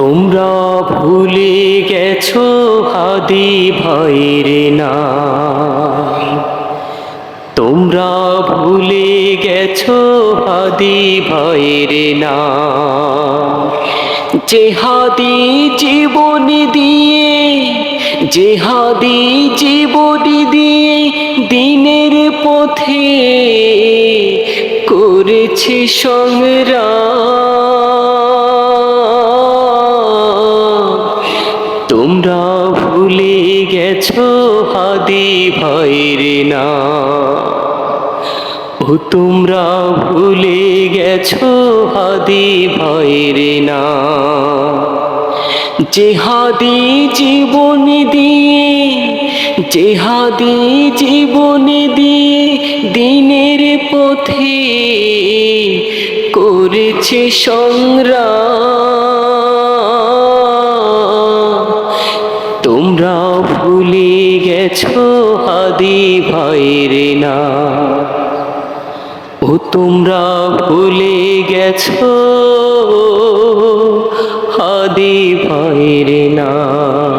তোমরা ভুলে গেছো হাদি ভাইয়ের নাম, তোমরা ভুলে গেছো হাদি ভাইয়ের নাম। জেহাদি জীবন দিয়ে, জেহাদি জীবন দিয়ে দিনের পথে করেছে সংগ্রাম। তোমরা ভুলে গেছো হাদি ভাইয়ের নাম, ও তোমরা ভুলে গেছো হাদি ভাইয়ের নাম। জেহাদি জীবন দিয়ে, জেহাদি জীবন দিয়ে দিনের পথে করেছে সংগ্রাম। তোমরা ভুলে গেছো হাদি ভাইয়ের নাম, ও তোমরা ভুলে গেছো হাদি ভাইয়ের নাম।